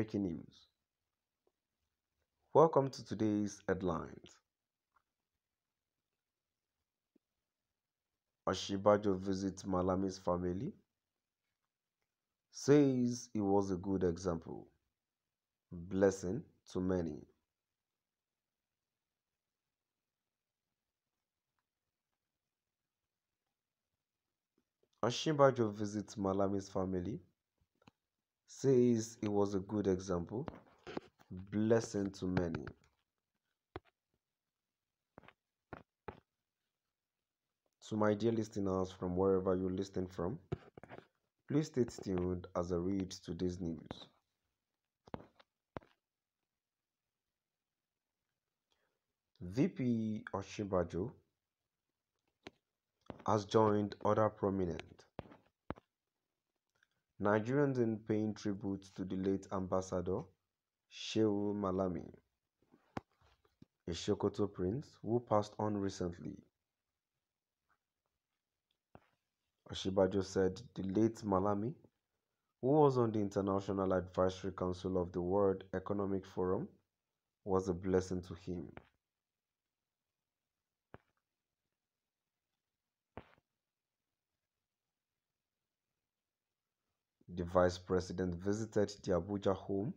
breaking news. Welcome to today's headlines. Osibajo visits Malamis family, says he was a good example, blessing to many. Osibajo visits Malamis family, says he was a good example, blessing to many. To my dear listeners from wherever you listen from, please stay tuned as I read today's news. VP Osibajo has joined other prominent Nigerians in paying tribute to the late Ambassador Sērïøūs Malamis, a Sokoto prince who passed on recently. Osibajo said the late Malamis, who was on the International Advisory Council of the World Economic Forum, was a blessing to him. The vice president visited the Abuja home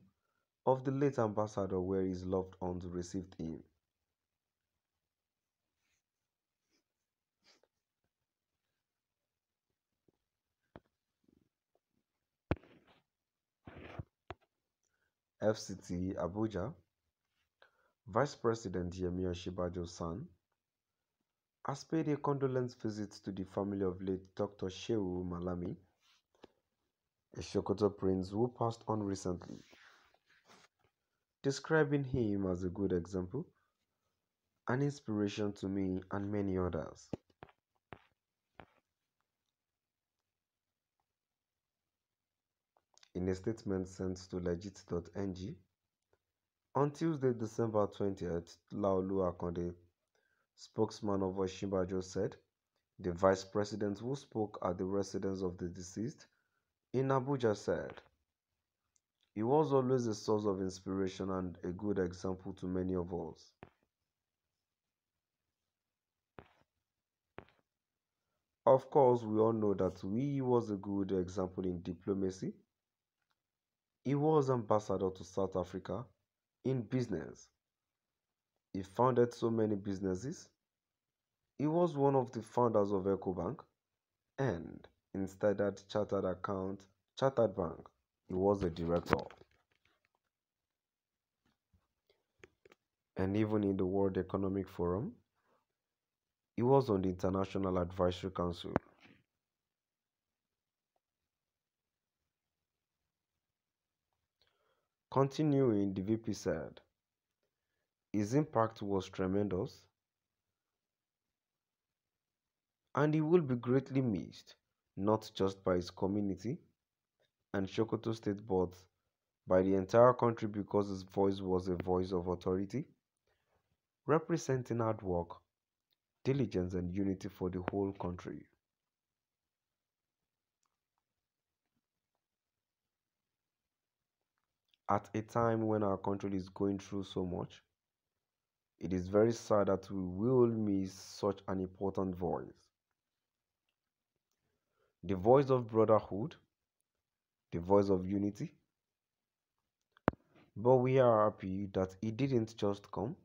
of the late ambassador where his loved ones received him. FCT Abuja, Vice President Yemi Osibajo's son, has paid a condolence visit to the family of late Dr. Sērïøūs Malamis, a Sokoto prince who passed on recently, describing him as a good example, an inspiration to me and many others. In a statement sent to legit.ng, on Tuesday, December 20th, Laolu Akonde, spokesman of Osibajo, said the vice president who spoke at the residence of the deceased in Abuja said he was always a source of inspiration and a good example to many of us. Of course, we all know that he was a good example in diplomacy. He was ambassador to South Africa in business. He founded so many businesses. He was one of the founders of EcoBank and in Standard Chartered Bank, he was a director. And even in the World Economic Forum, he was on the International Advisory Council. Continuing, the VP said, his impact was tremendous and he will be greatly missed, not just by his community and Sokoto State but by the entire country because his voice was a voice of authority, representing hard work, diligence and unity for the whole country. At a time when our country is going through so much, it is very sad that we will miss such an important voice. The voice of brotherhood, the voice of unity. But we are happy that he didn't just come,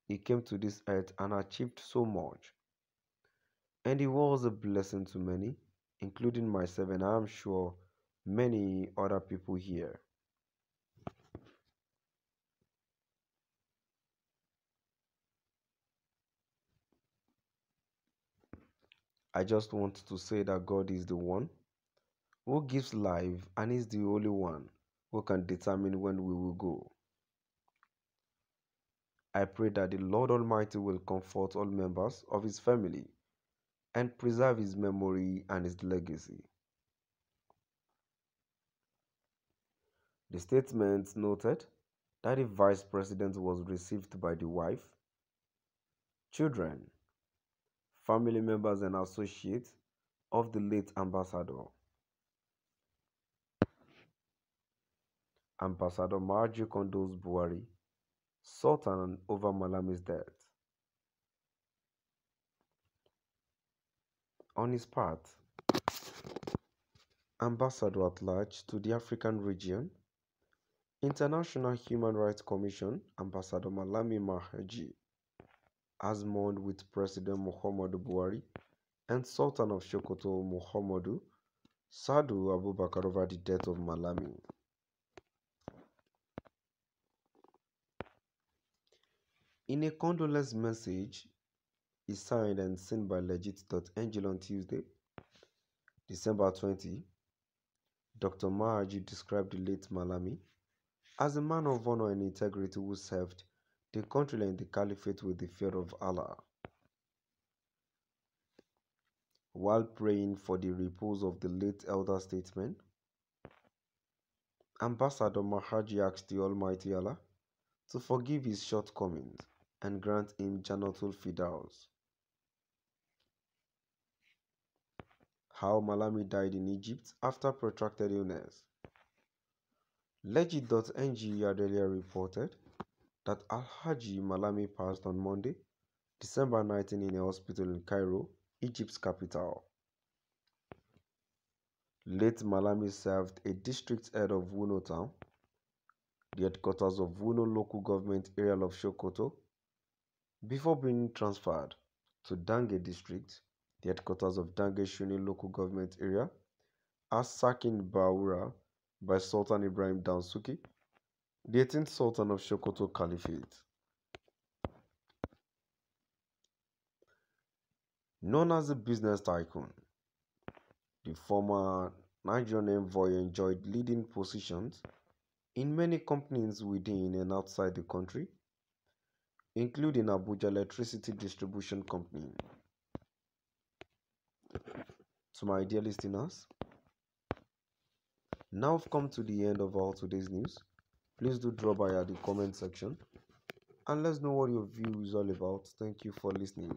he came to this earth and achieved so much. And he was a blessing to many, including myself and I am sure many other people here. I just want to say that God is the one who gives life and is the only one who can determine when we will go. I pray that the Lord Almighty will comfort all members of his family and preserve his memory and his legacy. The statement noted that the vice president was received by the wife, children, family members and associates of the late ambassador. Ambassador Mahaji condoles Buhari, Sultan over Malami's death. On his part, Ambassador at Large to the African Region, International Human Rights Commission Ambassador Malami Mahaji has mourned with President Muhammadu Buhari and Sultan of Sokoto Muhammadu Sadu Abubakar over the death of Malami. In a condolence message, signed and seen by legit.ng on Tuesday, December 20, Dr. Mahaji described the late Malami as a man of honor and integrity who served the country and the caliphate with the fear of Allah. While praying for the repose of the late elder statesman, Ambassador Mahaji asked the Almighty Allah to forgive his shortcomings and grant him Jannatul Firdaus. How Malami died in Egypt after protracted illness. Legit.ng had earlier reported that Alhaji Malami passed on Monday, December 19 in a hospital in Cairo, Egypt's capital. Late Malami served as district head of Wuno town, the headquarters of Wuno local government area of Sokoto, before being transferred to Dange district, the headquarters of Dange Shuni local government area, as Sakin Baura by Sultan Ibrahim Dansuki, the 18th Sultan of Sokoto Caliphate. Known as a business tycoon, the former Nigerian envoy enjoyed leading positions in many companies within and outside the country, including Abuja Electricity Distribution Company. To my dear listeners, now we've come to the end of all today's news. Please do drop by at the comment section and let's know what your view is all about. Thank you for listening.